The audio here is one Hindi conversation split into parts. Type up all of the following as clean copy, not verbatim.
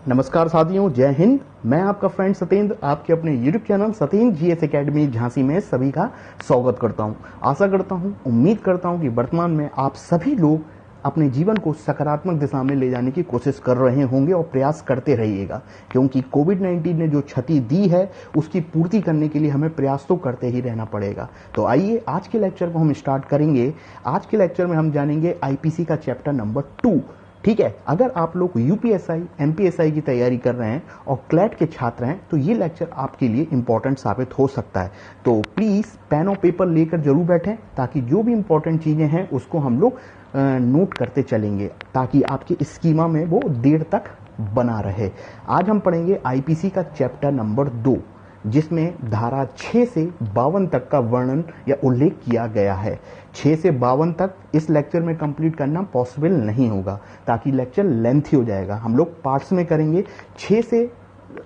नमस्कार साथियों, जय हिंद। मैं आपका फ्रेंड सतेंद्र आपके अपने YouTube channel Satendra GS academy Jhansi में सभी का स्वागत करता हूं। आशा करता हूं, उम्मीद करता हूं कि वर्तमान में आप सभी लोग अपने जीवन को सकारात्मक दिशा में ले जाने की कोशिश कर रहे होंगे और प्रयास करते रहिएगा, क्योंकि कोविड-19 ने जो क्षति दी है उसकी पूर्ति करने के लिए हमें प्रयास तो करते ही रहना पड़ेगा। तो आइए आज के लेक्चर को हम स्टार्ट करेंगे। आज के लेक्चर में हम जानेंगे आईपीसी का चैप्टर नंबर 2। ठीक है, अगर आप लोग यूपीएसआई एमपीएसआई की तैयारी कर रहे हैं और क्लैट के छात्र हैं तो ये लेक्चर आपके लिए इंपॉर्टेंट साबित हो सकता है। तो प्लीज़ पेन और पेपर लेकर जरूर बैठें, ताकि जो भी इंपॉर्टेंट चीज़ें हैं उसको हम लोग नोट करते चलेंगे, ताकि आपके स्कीमा में वो देर तक बना रहे। आज हम पढ़ेंगे आईपीसी का चैप्टर नंबर 2, जिसमें धारा 6 से 52 तक का वर्णन या उल्लेख किया गया है। 6 से 52 तक इस लेक्चर में कंप्लीट करना पॉसिबल नहीं होगा, ताकि लेक्चर लेंथी हो जाएगा। हम लोग पार्ट्स में करेंगे, 6 से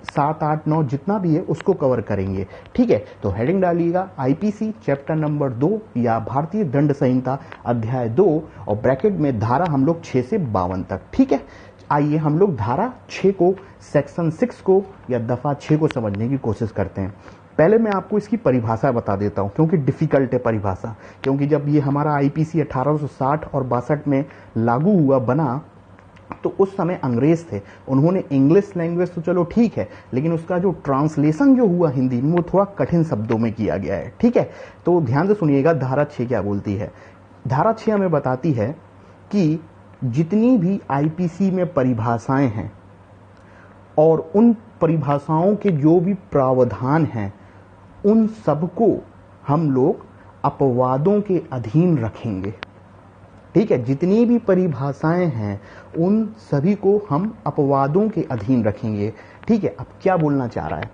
7, 8, 9 जितना भी है उसको कवर करेंगे। ठीक है, तो हेडिंग डालिएगा आईपीसी चैप्टर नंबर 2 या भारतीय दंड संहिता अध्याय 2 और ब्रैकेट में धारा हम लोग 6 से 52 तक। ठीक है, आइए हम लोग धारा 6 को, सेक्शन 6 को या दफा 6 को समझने की कोशिश करते हैं। पहले मैं आपको इसकी परिभाषा बता देता हूं, क्योंकि डिफिकल्ट है परिभाषा। क्योंकि जब ये हमारा आईपीसी 1860 और 62 में लागू हुआ, बना, तो उस समय अंग्रेज थे। उन्होंने इंग्लिश लैंग्वेज तो चलो ठीक है, लेकिन उसका जो ट्रांसलेशन जो हुआ हिंदी में वो थोड़ा कठिन शब्दों में किया गया है। ठीक है, तो ध्यान से सुनिएगा धारा 6 क्या बोलती है। धारा 6 हमें बताती है कि जितनी भी आईपीसी में परिभाषाएं हैं और उन परिभाषाओं के जो भी प्रावधान हैं, उन सबको हम लोग अपवादों के अधीन रखेंगे। ठीक है, जितनी भी परिभाषाएं हैं उन सभी को हम अपवादों के अधीन रखेंगे। ठीक है, अब क्या बोलना चाह रहा है,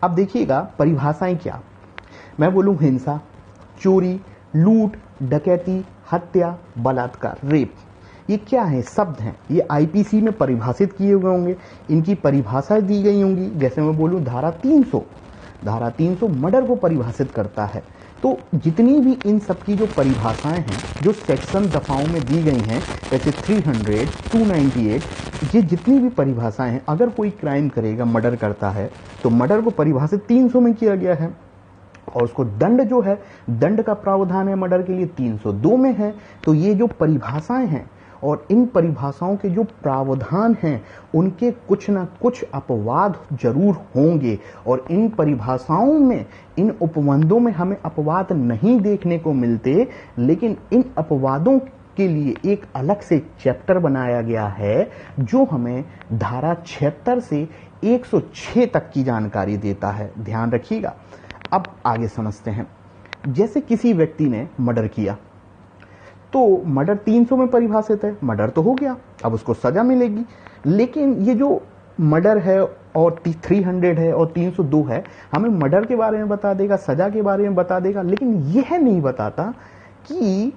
अब देखिएगा परिभाषाएं क्या। मैं बोलूं हिंसा, चोरी, लूट, डकैती, हत्या, बलात्कार, रेप, ये क्या है? शब्द हैं। ये आईपीसी में परिभाषित किए हुए होंगे, इनकी परिभाषाएं दी गई होंगी। जैसे मैं बोलूं धारा 300 मर्डर को परिभाषित करता है। तो जितनी भी इन सब की जो परिभाषाएं हैं, जो सेक्शन दफाओं में दी गई हैं, जैसे 300, 298, ये जितनी भी परिभाषाएं हैं, अगर कोई क्राइम करेगा, मर्डर करता है, तो मर्डर को परिभाषित 300 में किया गया है। और उसको दंड जो है, दंड का प्रावधान है मर्डर के लिए 302 में है। तो ये जो परिभाषाएं हैं और इन परिभाषाओं के जो प्रावधान हैं, उनके कुछ ना कुछ अपवाद जरूर होंगे। और इन परिभाषाओं में, इन उपबंधों में हमें अपवाद नहीं देखने को मिलते, लेकिन इन अपवादों के लिए एक अलग से चैप्टर बनाया गया है, जो हमें धारा 76 से 106 तक की जानकारी देता है। ध्यान रखिएगा। अब आगे समझते हैं। जैसे किसी व्यक्ति ने मर्डर किया, तो मर्डर 300 में परिभाषित है, मर्डर तो हो गया, अब उसको सजा मिलेगी। लेकिन ये जो मर्डर है और 300 है और 302 है, हमें मर्डर के बारे में बता देगा, सजा के बारे में बता देगा, लेकिन यह नहीं बताता कि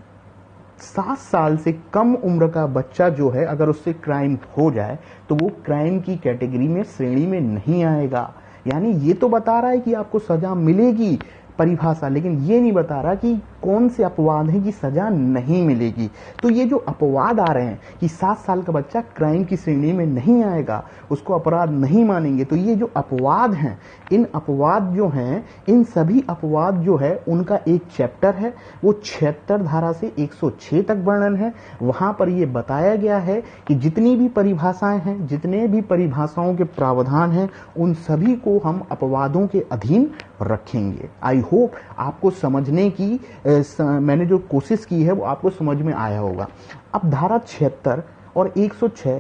7 साल से कम उम्र का बच्चा जो है, अगर उससे क्राइम हो जाए तो वो क्राइम की कैटेगरी में, श्रेणी में नहीं आएगा। यानी ये तो बता रहा है कि आपको सजा मिलेगी परिभाषा, लेकिन ये नहीं बता रहा कि कौन से अपवाद हैं कि सजा नहीं मिलेगी। तो ये जो अपवाद आ रहे हैं कि 7 साल का बच्चा क्राइम की श्रेणी में नहीं आएगा, उसको अपराध नहीं मानेंगे, तो ये जो अपवाद हैं, इन अपवाद जो हैं, इन सभी अपवाद जो है उनका एक चैप्टर है, वो 76 धारा से 106 तक वर्णन है। वहां पर ये बताया गया है कि जितनी भी परिभाषाएं हैं, जितने भी परिभाषाओं के प्रावधान हैं, उन सभी को हम अपवादों के अधीन रखेंगे। आई होप आपको समझने की मैंने जो कोशिश की है वो आपको समझ में आया होगा। अब धारा 76 और 106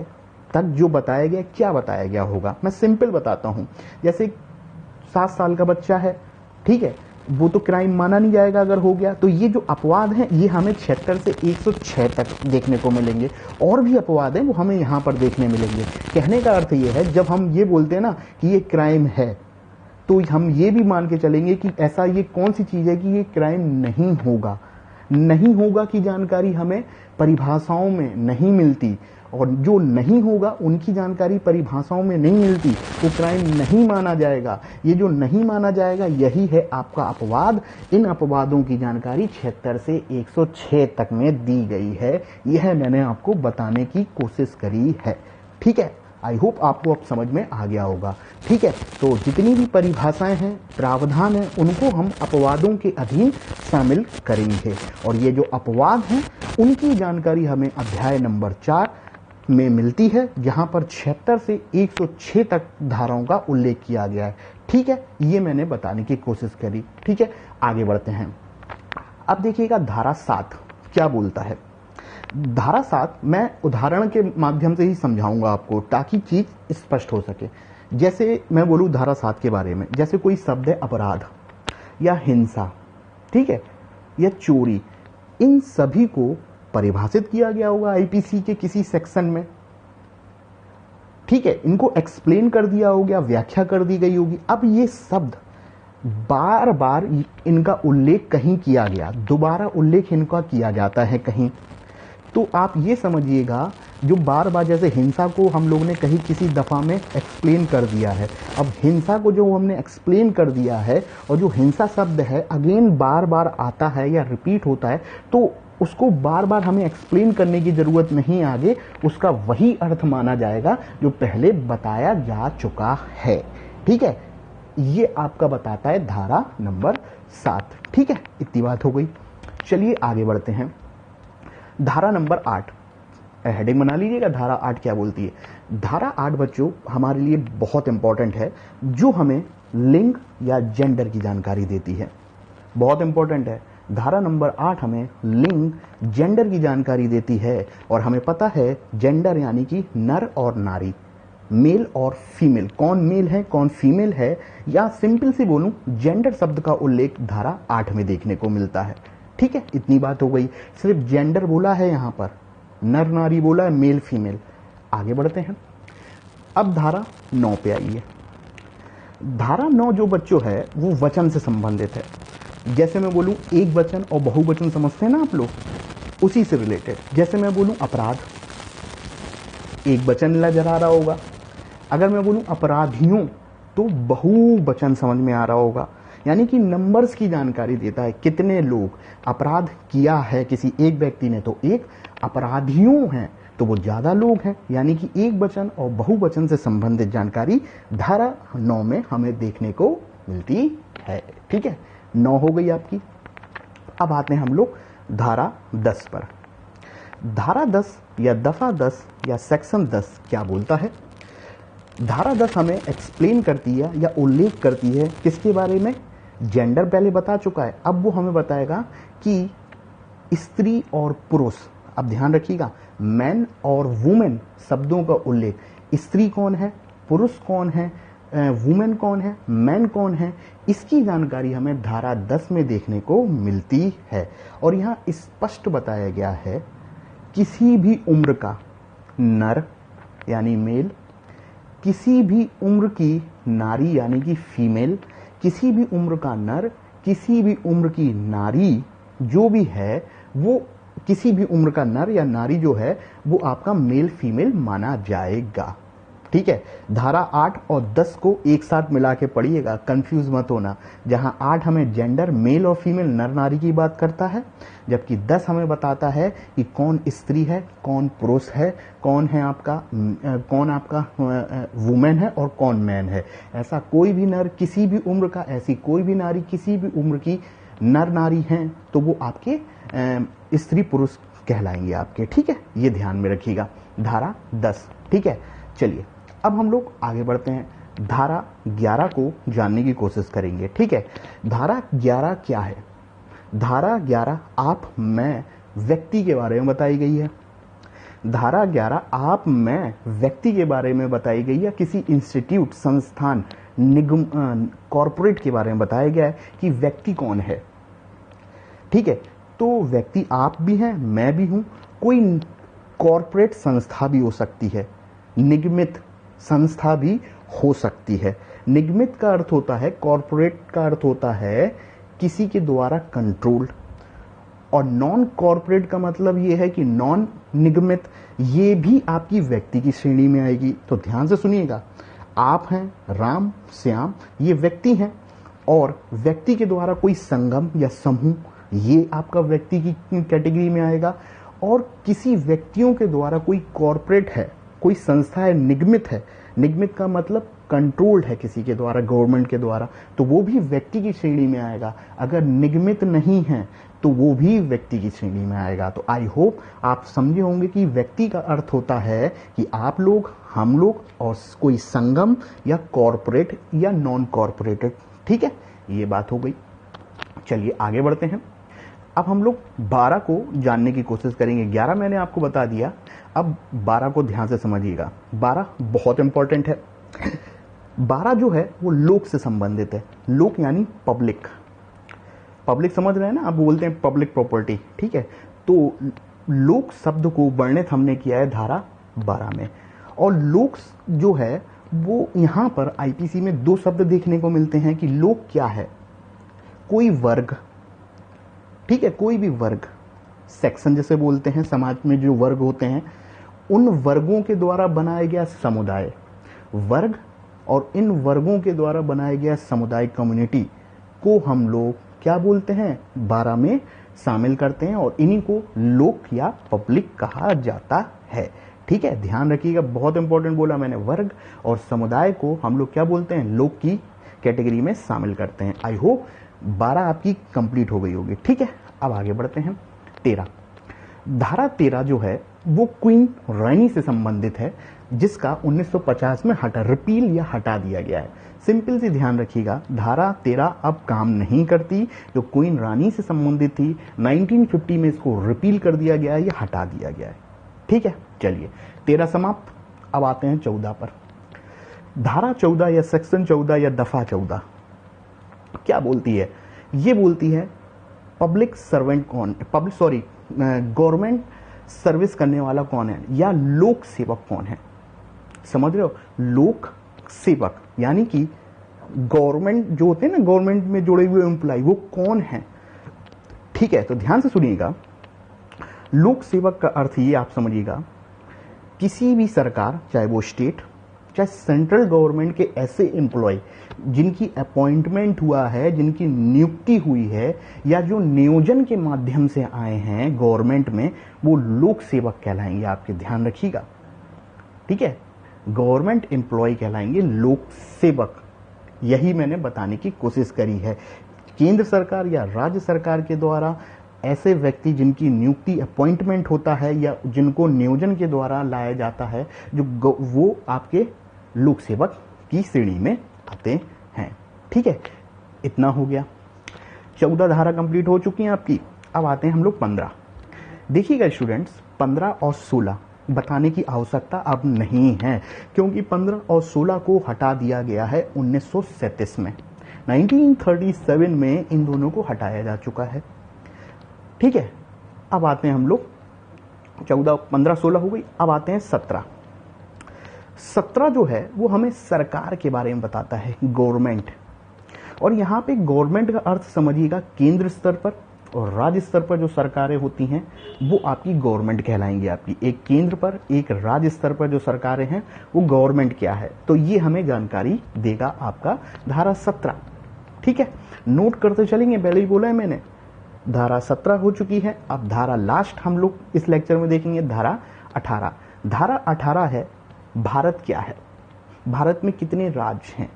तक जो बताया गया, क्या बताया गया होगा, मैं सिंपल बताता हूं। जैसे 7 साल का बच्चा है, ठीक है, वो तो क्राइम माना नहीं जाएगा अगर हो गया। तो ये जो अपवाद हैं, ये हमें 76 से 106 तक देखने को मिलेंगे। और भी अपवाद हैं वो हमें यहां पर देखने मिलेंगे। कहने का अर्थ ये है, जब हम ये बोलते हैं ना कि ये क्राइम है, तो हम ये भी मान के चलेंगे कि ऐसा ये कौन सी चीज है कि ये क्राइम नहीं होगा की जानकारी हमें परिभाषाओं में नहीं मिलती। और जो नहीं होगा उनकी जानकारी परिभाषाओं में नहीं मिलती, वो क्राइम नहीं माना जाएगा। ये जो नहीं माना जाएगा, यही है आपका अपवाद। इन अपवादों की जानकारी 76 से 106 तक में दी गई है। यह मैंने आपको बताने की कोशिश करी है। ठीक है, आई होप आपको अब समझ में आ गया होगा। ठीक है, तो जितनी भी परिभाषाएं हैं, प्रावधान हैं, उनको हम अपवादों के अधीन शामिल करेंगे। और ये जो अपवाद हैं उनकी जानकारी हमें अध्याय नंबर 4 में मिलती है, जहां पर 76 से 106 तक धाराओं का उल्लेख किया गया है। ठीक है, ये मैंने बताने की कोशिश करी। ठीक है, आगे बढ़ते हैं। अब देखिएगा धारा 7 क्या बोलता है। धारा 7 मैं उदाहरण के माध्यम से ही समझाऊंगा आपको, ताकि चीज स्पष्ट हो सके। जैसे मैं बोलूं धारा 7 के बारे में, जैसे कोई शब्द है अपराध या हिंसा, ठीक है, या चोरी, इन सभी को परिभाषित किया गया होगा आईपीसी के किसी सेक्शन में। ठीक है, इनको एक्सप्लेन कर दिया हो गया, व्याख्या कर दी गई होगी। अब ये शब्द बार बार इनका उल्लेख कहीं किया गया, दोबारा उल्लेख इनका किया जाता है कहीं, तो आप ये समझिएगा, जो बार बार, जैसे हिंसा को हम लोग ने कहीं किसी दफा में एक्सप्लेन कर दिया है, अब हिंसा को जो हमने एक्सप्लेन कर दिया है और जो हिंसा शब्द है अगेन बार बार आता है या रिपीट होता है, तो उसको बार बार हमें एक्सप्लेन करने की जरूरत नहीं, आगे उसका वही अर्थ माना जाएगा जो पहले बताया जा चुका है। ठीक है, ये आपका बताता है धारा नंबर 7। ठीक है, इतनी बात हो गई। चलिए आगे बढ़ते हैं। धारा नंबर 8, हेडिंग बना लीजिएगा, धारा 8 क्या बोलती है। धारा 8 बच्चों हमारे लिए बहुत इंपॉर्टेंट है, जो हमें लिंग या जेंडर की जानकारी देती है, बहुत इंपॉर्टेंट है। धारा नंबर 8 हमें लिंग, जेंडर की जानकारी देती है, और हमें पता है जेंडर यानी कि नर और नारी, मेल और फीमेल, कौन मेल है कौन फीमेल है, या सिंपल सी बोलूं जेंडर शब्द का उल्लेख धारा 8 में देखने को मिलता है। ठीक है, इतनी बात हो गई। सिर्फ जेंडर बोला है यहां पर, नर नारी बोला है, मेल फीमेल। आगे बढ़ते हैं। अब धारा 9 पे आइए। धारा 9 जो बच्चों है वो वचन से संबंधित है। जैसे मैं बोलूं एक वचन और बहुवचन समझते हैं ना आप लोग, उसी से रिलेटेड। जैसे मैं बोलूं अपराध, एक वचन नजर आ रहा होगा। अगर मैं बोलूं अपराधियों, तो बहुवचन समझ में आ रहा होगा, यानी कि नंबर्स की जानकारी देता है, कितने लोग अपराध किया है किसी एक व्यक्ति ने, तो एक, अपराधियों हैं तो वो ज्यादा लोग हैं, यानी कि एक वचन और बहुवचन से संबंधित जानकारी धारा 9 में हमें देखने को मिलती है। ठीक है, 9 हो गई आपकी। अब आते हैं हम लोग धारा 10 पर। धारा 10 या दफा 10 या सेक्शन 10 क्या बोलता है। धारा 10 हमें एक्सप्लेन करती है या उल्लेख करती है किसके बारे में, जेंडर पहले बता चुका है, अब वो हमें बताएगा कि स्त्री और पुरुष। अब ध्यान रखिएगा, मैन और वुमेन शब्दों का उल्लेख, स्त्री कौन है, पुरुष कौन है, वुमेन कौन है, मैन कौन है, इसकी जानकारी हमें धारा 10 में देखने को मिलती है। और यहाँ स्पष्ट बताया गया है, किसी भी उम्र का नर यानी मेल, किसी भी उम्र की नारी यानी कि फीमेल, किसी भी उम्र का नर, किसी भी उम्र की नारी जो भी है, वो किसी भी उम्र का नर या नारी जो है वो आपका मेल फीमेल माना जाएगा। ठीक है, धारा 8 और 10 को एक साथ मिला के पढ़िएगा, कंफ्यूज मत होना। जहां 8 हमें जेंडर, मेल और फीमेल, नर नारी की बात करता है, जबकि 10 हमें बताता है कि कौन स्त्री है, कौन पुरुष है, कौन आपका वुमेन है और कौन मैन है। ऐसा कोई भी नर किसी भी उम्र का, ऐसी कोई भी नारी किसी भी उम्र की नर नारी हैं, तो वो आपके स्त्री पुरुष कहलाएंगे आपके। ठीक है, ये ध्यान में रखिएगा, धारा 10। ठीक है, चलिए अब हम लोग आगे बढ़ते हैं, धारा 11 को जानने की कोशिश करेंगे। ठीक है, धारा 11 क्या है। धारा 11 आप मैं व्यक्ति के बारे में बताई गई है। धारा 11 आप मैं व्यक्ति के बारे में बताई गई है, किसी इंस्टीट्यूट, संस्थान, निगम, कॉरपोरेट के बारे में बताया गया है कि व्यक्ति कौन है। ठीक है, तो व्यक्ति आप भी हैं, मैं भी हूं, कोई कॉरपोरेट संस्था भी हो सकती है, निगमित संस्था भी हो सकती है। निगमित का अर्थ होता है, कॉरपोरेट का अर्थ होता है किसी के द्वारा कंट्रोल्ड, और नॉन कॉरपोरेट का मतलब ये है कि नॉन निगमित, ये भी आपकी व्यक्ति की श्रेणी में आएगी। तो ध्यान से सुनिएगा, आप हैं, राम, श्याम, ये व्यक्ति हैं, और व्यक्ति के द्वारा कोई संगम या समूह, ये आपका व्यक्ति की कैटेगरी में आएगा। और किसी व्यक्तियों के द्वारा कोई कॉरपोरेट है, कोई संस्था है, निगमित है, निगमित का मतलब कंट्रोल्ड है किसी के द्वारा, गवर्नमेंट के द्वारा, तो वो भी व्यक्ति की श्रेणी में आएगा। अगर निगमित नहीं है तो वो भी व्यक्ति की श्रेणी में आएगा। तो आई होप आप समझे होंगे कि व्यक्ति का अर्थ होता है कि आप लोग, हम लोग और कोई संगम या कॉरपोरेट या नॉन कॉरपोरेटेड। ठीक है, ये बात हो गई। चलिए आगे बढ़ते हैं। अब हम लोग 12 को जानने की कोशिश करेंगे। 11 मैंने आपको बता दिया, अब 12 को ध्यान से समझिएगा। 12 बहुत इंपॉर्टेंट है। 12 जो है वो लोक से संबंधित है। लोक यानी पब्लिक, पब्लिक समझ रहे हैं ना, आप बोलते हैं पब्लिक प्रॉपर्टी। ठीक है, तो लोक शब्द को वर्णित हमने किया है धारा 12 में। और लोक जो है वो यहां पर आईपीसी में 2 शब्द देखने को मिलते हैं कि लोक क्या है, कोई वर्ग। ठीक है, कोई भी वर्ग, सेक्शन जैसे बोलते हैं, समाज में जो वर्ग होते हैं उन वर्गों के द्वारा बनाया गया समुदाय, वर्ग और इन वर्गों के द्वारा बनाया गया समुदाय, कम्युनिटी को हम लोग क्या बोलते हैं, 12 में शामिल करते हैं और इन्हीं को लोक या पब्लिक कहा जाता है। ठीक है, ध्यान रखिएगा, बहुत इंपॉर्टेंट बोला मैंने, वर्ग और समुदाय को हम लोग क्या बोलते हैं, लोक की कैटेगरी में शामिल करते हैं। आई होप 12 आपकी कंप्लीट हो गई होगी। ठीक है, अब आगे बढ़ते हैं। 13, धारा 13 जो है वो क्वीन रानी से संबंधित है, जिसका 1950 में रिपील या हटा दिया गया है। सिंपल सी ध्यान रखिएगा, धारा 13 अब काम नहीं करती, जो क्वीन रानी से संबंधित थी 1950 में इसको रिपील कर दिया गया है या हटा दिया गया है। ठीक है, चलिए 13 समाप्त। अब आते हैं 14 पर। धारा 14 या सेक्शन 14 या दफा 14 क्या बोलती है, ये बोलती है पब्लिक सर्वेंट कौन, गवर्नमेंट सर्विस करने वाला कौन है या लोक सेवक कौन है। समझ रहे हो, लोक सेवक यानी कि गवर्नमेंट जो होते हैं ना, गवर्नमेंट में जुड़े हुए एम्प्लॉय, वो कौन है। ठीक है, तो ध्यान से सुनिएगा, लोक सेवक का अर्थ ये आप समझिएगा, किसी भी सरकार, चाहे वो स्टेट चाहे सेंट्रल गवर्नमेंट के ऐसे एम्प्लॉय जिनकी अपॉइंटमेंट हुआ है, जिनकी नियुक्ति हुई है या जो नियोजन के माध्यम से आए हैं गवर्नमेंट में, वो लोक सेवक कहलाएंगे। आपके ध्यान रखिएगा, ठीक है, गवर्नमेंट एम्प्लॉय कहलाएंगे लोक सेवक। यही मैंने बताने की कोशिश करी है। केंद्र सरकार या राज्य सरकार के द्वारा ऐसे व्यक्ति जिनकी नियुक्ति अपॉइंटमेंट होता है या जिनको नियोजन के द्वारा लाया जाता है, जो वो आपके लोक सेवक की श्रेणी में आते हैं। ठीक है, इतना हो गया। 14 धारा कंप्लीट हो चुकी हैं आपकी। अब आते हैं हम लोग 15। देखिएगा स्टूडेंट्स, 15 और 16 बताने की आवश्यकता अब नहीं है, क्योंकि 15 और 16 को हटा दिया गया है 1937 में। 1937 में इन दोनों को हटाया जा चुका है। ठीक है, अब आते हैं हम लोग 14, 15, 16 हो गई। अब आते हैं 17। 17 जो है वो हमें सरकार के बारे में बताता है, गवर्नमेंट। और यहाँ पे गवर्नमेंट का अर्थ समझिएगा, केंद्र स्तर पर और राज्य स्तर पर जो सरकारें होती हैं वो आपकी गवर्नमेंट कहलाएंगी। आपकी एक केंद्र पर, एक राज्य स्तर पर जो सरकारें हैं वो गवर्नमेंट क्या है, तो ये हमें जानकारी देगा आपका धारा 17। ठीक है, नोट करते चलेंगे, पहले ही बोला है मैंने, धारा 17 हो चुकी है। अब धारा लास्ट हम लोग इस लेक्चर में देखेंगे, धारा 18। धारा 18 है भारत क्या है, भारत में कितने राज्य हैं।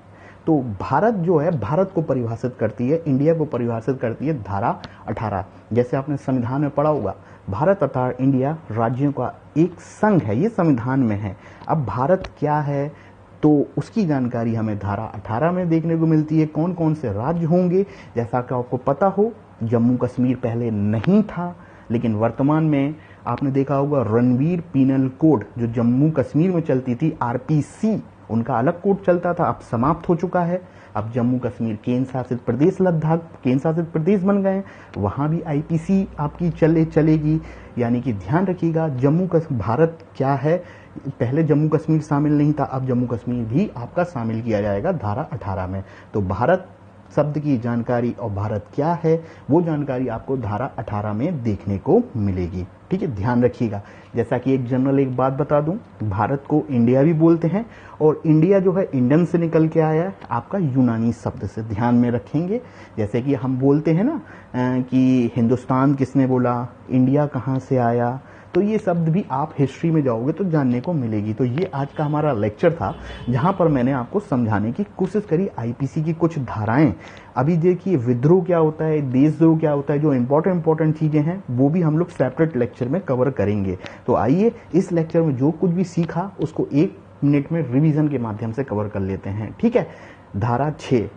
तो भारत जो है, भारत को परिभाषित करती है, इंडिया को परिभाषित करती है धारा 18। जैसे आपने संविधान में पढ़ा होगा, भारत तथा इंडिया राज्यों का एक संघ है, ये संविधान में है। अब भारत क्या है तो उसकी जानकारी हमें धारा 18 में देखने को मिलती है। कौन कौन से राज्य होंगे, जैसा कि आपको पता हो, जम्मू कश्मीर पहले नहीं था, लेकिन वर्तमान में आपने देखा होगा रणवीर पीनल कोड जो जम्मू कश्मीर में चलती थी, आरपीसी, उनका अलग कोड चलता था, अब समाप्त हो चुका है। अब जम्मू कश्मीर केंद्र शासित प्रदेश, लद्दाख केंद्र शासित प्रदेश बन गए, वहां भी आईपीसी आपकी चलेगी। यानी कि ध्यान रखिएगा, भारत क्या है, पहले जम्मू कश्मीर शामिल नहीं था, अब जम्मू कश्मीर भी आपका शामिल किया जाएगा धारा 18 में। तो भारत शब्द की जानकारी और भारत क्या है वो जानकारी आपको धारा 18 में देखने को मिलेगी। ठीक है, ध्यान रखिएगा। जैसा कि एक जनरल एक बात बता दूं, भारत को इंडिया भी बोलते हैं और इंडिया जो है इंडियन से निकल के आया है आपका यूनानी शब्द से, ध्यान में रखेंगे। जैसे कि हम बोलते हैं ना कि हिंदुस्तान किसने बोला, इंडिया कहाँ से आया, तो ये शब्द भी आप हिस्ट्री में जाओगे तो जानने को मिलेगी। तो ये आज का हमारा लेक्चर था, जहां पर मैंने आपको समझाने की कोशिश करी आईपीसी की कुछ धाराएं। अभी देखिए विद्रोह क्या होता है, देशद्रोह क्या होता है, जो इंपॉर्टेंट चीजें हैं वो भी हम लोग सेपरेट लेक्चर में कवर करेंगे। तो आइए इस लेक्चर में जो कुछ भी सीखा उसको 1 मिनट में रिवीजन के माध्यम से कवर कर लेते हैं। ठीक है। धारा 6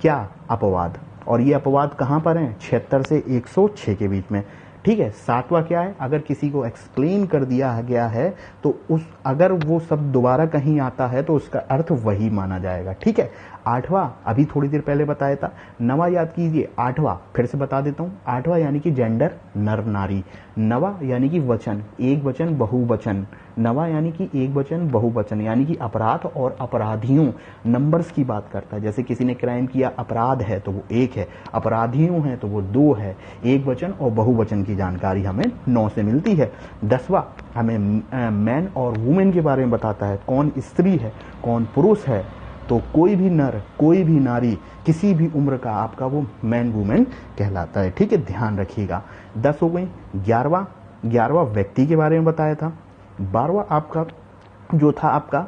क्या, अपवाद, और ये अपवाद कहां पर हैं, 76 से 106 के बीच में। ठीक है। 7वां क्या है, अगर किसी को एक्सप्लेन कर दिया गया है तो अगर वो शब्द दोबारा कहीं आता है तो उसका अर्थ वही माना जाएगा। ठीक है। 8वां अभी थोड़ी देर पहले बताया था। 9वां याद कीजिए, 8वां फिर से बता देता हूं। 8वां यानी कि जेंडर, नर नारी। 9वां यानी कि वचन, एक वचन बहुवचन। 9वां यानी कि एक वचन बहुवचन, यानी कि अपराध और अपराधियों, नंबर्स की बात करता है। जैसे किसी ने क्राइम किया, अपराध है तो वो 1 है, अपराधियों है तो वो 2 है। एक वचन और बहुवचन की जानकारी हमें 9 से मिलती है। 10वां हमें मैन और वुमेन के बारे में बताता है, कौन स्त्री है कौन पुरुष है। तो कोई भी नर कोई भी नारी किसी भी उम्र का आपका वो मैन वुमेन कहलाता है। ठीक है, ध्यान रखिएगा। 10 हो गई। 11वां व्यक्ति के बारे में बताया था। 12वां आपका जो था आपका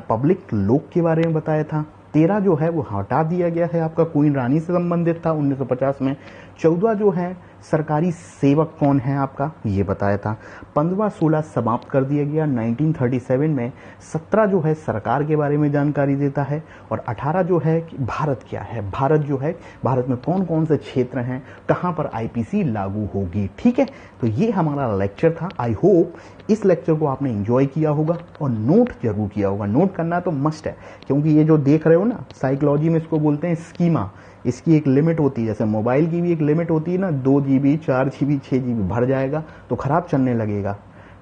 पब्लिक लोक के बारे में बताया था। 13 जो है वो हटा दिया गया है, आपका क्वीन रानी से संबंधित था 1950 में। 14 जो है सरकारी सेवक कौन है आपका, ये बताया था। 15वां 16 समाप्त कर दिया गया 1937 में। 17 जो है सरकार के बारे में जानकारी देता है। और 18 जो है कि भारत क्या है, भारत जो है, भारत में कौन कौन से क्षेत्र हैं, कहां पर आईपीसी लागू होगी। ठीक है। तो ये हमारा लेक्चर था। आई होप इस लेक्चर को आपने एंजॉय किया होगा और नोट जरूर किया होगा। नोट करना तो मस्ट है, क्योंकि ये जो देख रहे हो ना, साइकोलॉजी में इसको बोलते हैं स्कीमा। इसकी एक लिमिट होती है, जैसे मोबाइल की भी एक लिमिट होती है ना, 2 GB 4 GB 6 GB भर जाएगा तो खराब चलने लगेगा।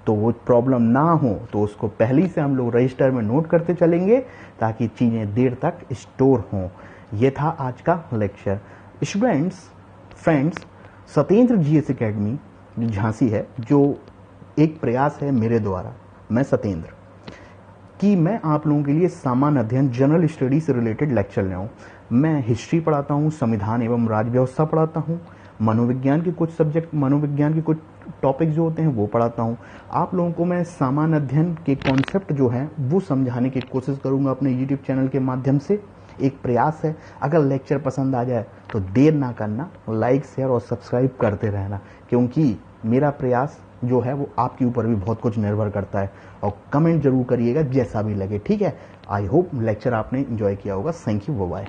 तो वो प्रॉब्लम ना हो तो उसको पहले से हम लोग रजिस्टर में नोट करते चलेंगे ताकि चीजें देर तक स्टोर हों। ये था आज का lecture. Students, friends, Satyendra GS academy जो झांसी है, जो एक प्रयास है मेरे द्वारा, मैं सत्येंद्र, कि मैं आप लोगों के लिए सामान्य अध्ययन जनरल स्टडी से रिलेटेड लेक्चर ले आऊँ। मैं हिस्ट्री पढ़ाता हूँ, संविधान एवं राज्य व्यवस्था पढ़ाता हूँ, मनोविज्ञान के कुछ सब्जेक्ट, मनोविज्ञान के कुछ टॉपिक जो होते हैं वो पढ़ाता हूँ। आप लोगों को मैं सामान्य अध्ययन के कॉन्सेप्ट जो है वो समझाने की कोशिश करूंगा अपने यूट्यूब चैनल के माध्यम से। एक प्रयास है। अगर लेक्चर पसंद आ जाए तो देर ना करना, लाइक शेयर और सब्सक्राइब करते रहना, क्योंकि मेरा प्रयास जो है वो आपके ऊपर भी बहुत कुछ निर्भर करता है। और कमेंट जरूर करिएगा जैसा भी लगे। ठीक है। आई होप लेक्चर आपने एंजॉय किया होगा। Thank you, bye bye.